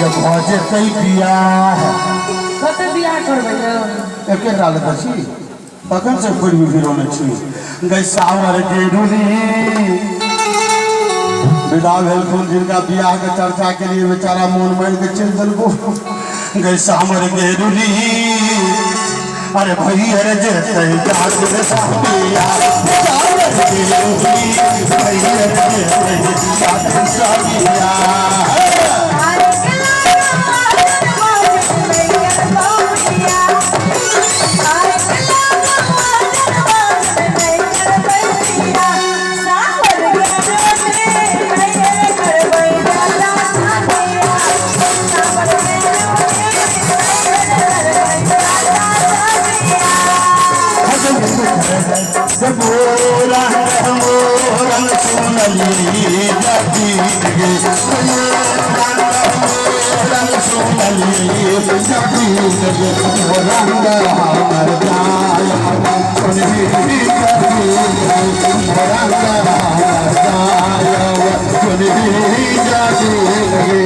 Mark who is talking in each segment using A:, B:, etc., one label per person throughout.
A: जब भजे कई बियाह
B: कते बियाह करबै
A: एके डाल दसी पकन से खोज भी रोने छी गई सावर के रूली विदा भेलखुन जिनका बियाह के चर्चा के लिए बेचारा मोन मार के चल दलबो गई सावर के रूली अरे भाई अरे जे तई जात रे साबिया सावर के रूली भाई अरे जे तई जात रे साबिया मोरन सुनली जाती गे मोरन सुनली जाती गे मोरन हमर जाय सुनली जाती मोरन हमर जाय सुनली जाती गे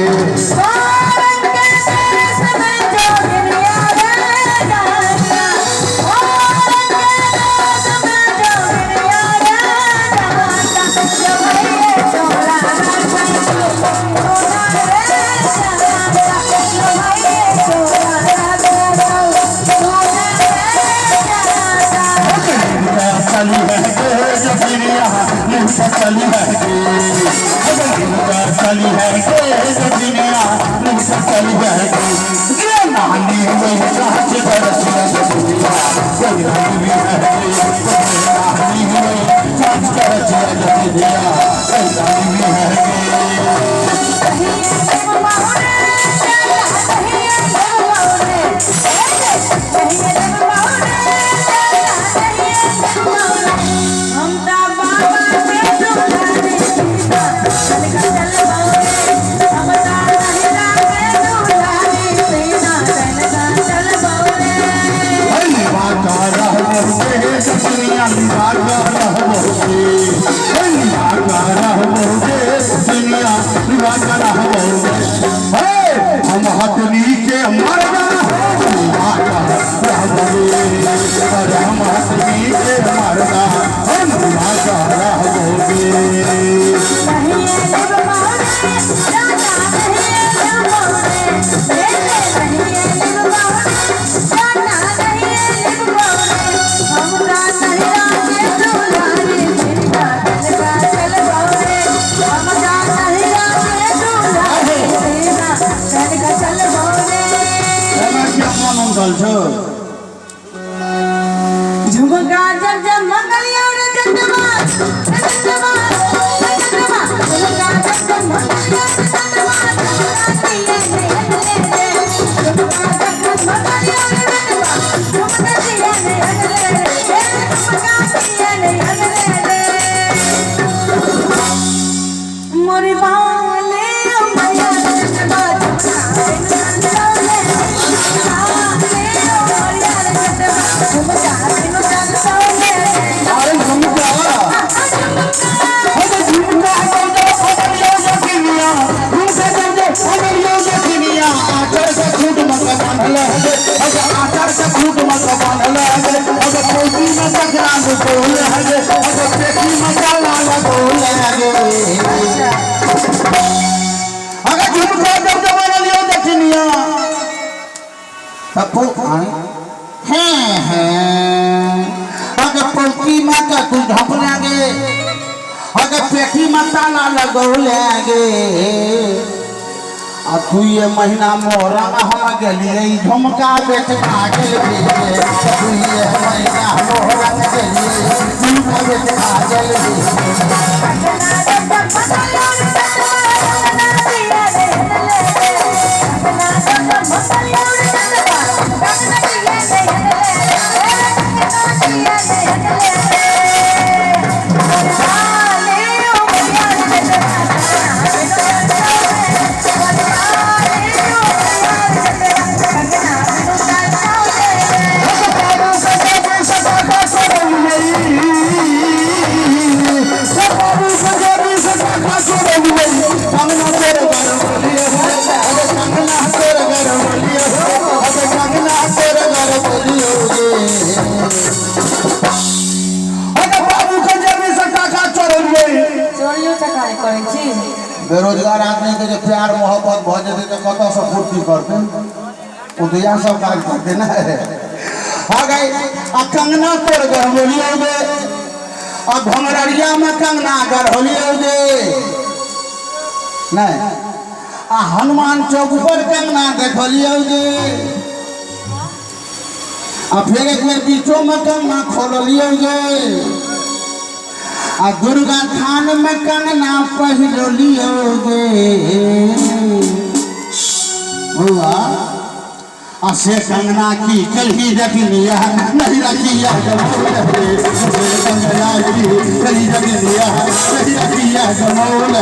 A: चली है चली है दुनिया चली है नानी में चाच बरसिया दुनिया नानी में चाच बरसिया दुनिया नानी में है हम हथनी के मरना हम हथनी के मरना हम
B: झुमका जब जब मंगलिया रे चंद्रमा चंद्रमा चंद्रमा झुमका जब जब मंगलिया रे चंद्रमा झुमका जब जब मंगलिया रे चंद्रमा झुमका दिया ने अगले झुमका दिया ने अगले मोरी बावले मैया चंद्रमा
A: पेटी में ताला लगौले गे आ 2 महीना मोहरा हम गलिए झुमका बेचना गेल 2 महीना मोहरा गलिए झुमका बेचना गेल आदमी के जो प्यार मोहब्बत भ जेतै तो कत से पूर्ति करते वो तो यह सब काज करते ना आ गई आ कंगना तोड़ गढ़ोलियो गे आ भंगरड़िया में कंगना गढ़ोलियो गे नहीं आ हनुमान चौक पर कंगना देखलियो गे आ फिर एक बेर बीचों में कंगना खोलियो गे आ दुर्गा थान में कंगना पहिलियो गे हुआ आ से कंगना की कहीं रखनिया नहीं रखिया कंगना की कहीं रखनिया नहीं रखिया जमौल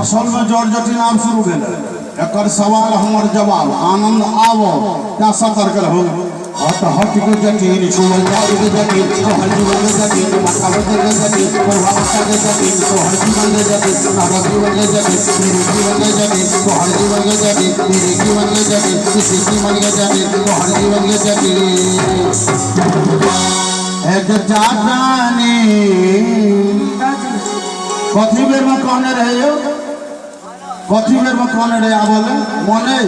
A: असल में जोर जटिल नाम शुरू भेल एक सवाल हमर जवाब आनंद आवो क्या सतर्क रहो हट हट के जटिल छुअल जाए के जटिल तो हर जीवन के जटिल माता के जटिल प्रभाव के जटिल तो हर जीवन के जटिल नारा जीवन के जटिल मेरे जीवन के जटिल तो हर जीवन के जटिल मेरे जीवन के जटिल किसी जीवन के जटिल तो हर जीवन के जटिल एक जाने कथी बेर में कहने रहे हो कथी बेर में कहने रहे आवले मने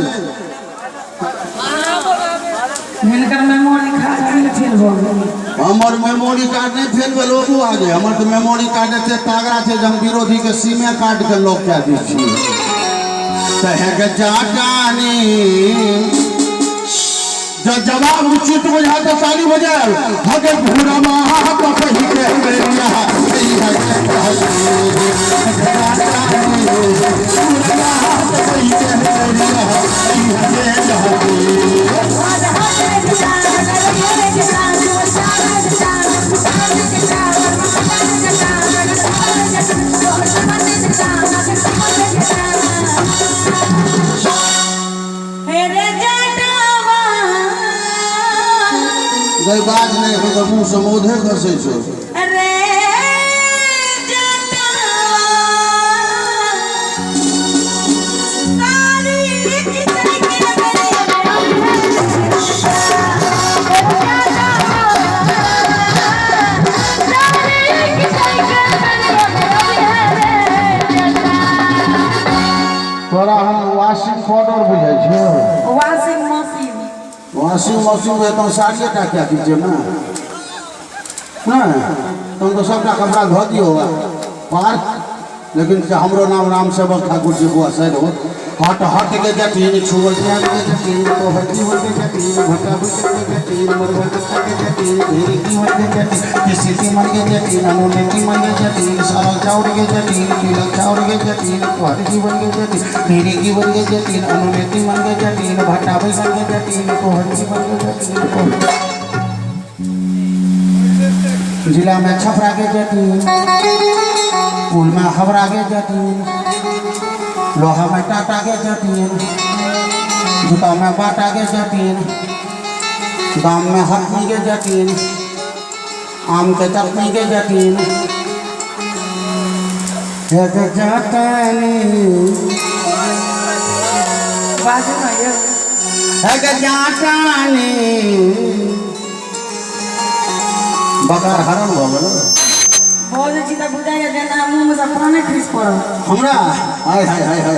B: हिनकर मेमोरी कार्ड फेल हो गेल
A: हमर मेमोरी कार्ड नहीं फेल भेल ओ आगे हमर तो मेमोरी कार्ड से तागड़ा छै जम विरोधी के सीमे कार्ड के लोग क्या दै छी कहे के जाटानी जब जवाब उचित बुझा तो ताली बजाओ हगे भूरा महा को कही के बेरिया सही है गई बात नहीं हो तो मुंह से मोधे खसे छो
B: अरे
A: तोरा हम वाशिंग पाउडर बुझे छो वाशिंग मशीन में तो साड़िए का क्या कीजिए ना तुम तो सबका कपड़ा धो दियो पार लेकिन हमरो नाम राम सेवक ठाकुर जी को असर हो हट हट के जटिन छुअल जान के जटिन तो हटी हो के जटिन भटा भटा के जटिन मरवा के जटिन धीरे की हो के जटिन किसी की मन के जटिन अनोने की मन के जटिन सरल चाउर के जटिन कीला चाउर के जटिन हट की बन के जटिन धीरे की बन के जटिन अनोने की मन के जटिन भटा भटा के जटिन तो हट की बन के जटिन जिला में छपरा के जटिन पुल में हवरा के जटिन लोहा में टाटा के जटिन जूता में बाटा के जटिन दाम में हथनी के जटिन आम के चटनी के जटिन एक जटनी
B: बाजू में ये
A: एक जटनी बकार हरण हो गेल
B: बहुत अच्छी तरह बुझाइए देना मुंह में से पानी खींच पड़ो
A: हमरा हाय हाय हाय हाय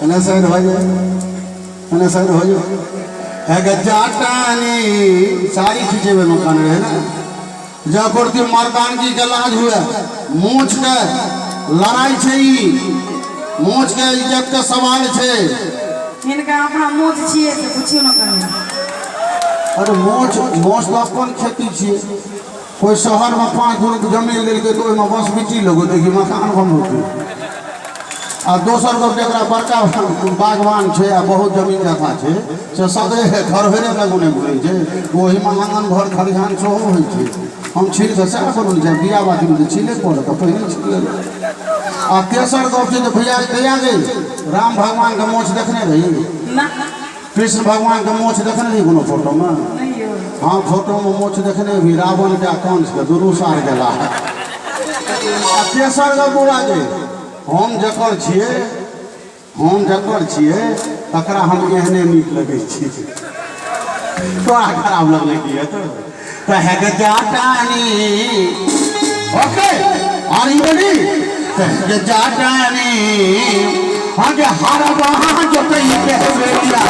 A: एना सर हो जो एना सर हो जो एक जाटानी सारी खींचे में मकान रहे ना जब करती मर्दानगी के लाज हुए मूछ के लड़ाई छै मूछ के इज्जत के सवाल छै
B: इनका अपना मूछ छिए से कुछ न करिए
A: अरे मूछ मूछ तो अपन खेती छिए कोई शहर में 5 गुण जमीन ले के तो में बस बिटी लोग देखी मकान बन होती आ दोसर गप जकरा बड़का बागवान छै आ बहुत जमीन जथा छै से सगरे धरहरे लगुने घुरै छै ओहिमे आँगन घर खलिहान सेहो होइ छै हम छील कऽ सएह बनल छै बिया बातीमे तऽ छीले पड़त तऽ पहिने छील लेलहुँ आ तेसर गप छै तऽ भैया कहिया गई राम भगवानके मोछ देखने रही कृष्ण भगवानके मोछ देखने रही कोनो फोटोमे हाँ फोटोमे मोछ देखने भी रावणके कंसके दुनू सार गेला आ तेसर गप बुरा जे हम जकर छियै तकरा हम एहने नीक लगै छी तोरा खराब लगलै कि कहे के जाटानी ओके आर यू रेडी कहे के जाटानी आगे हर वहाँ जो कहीं के बेरिया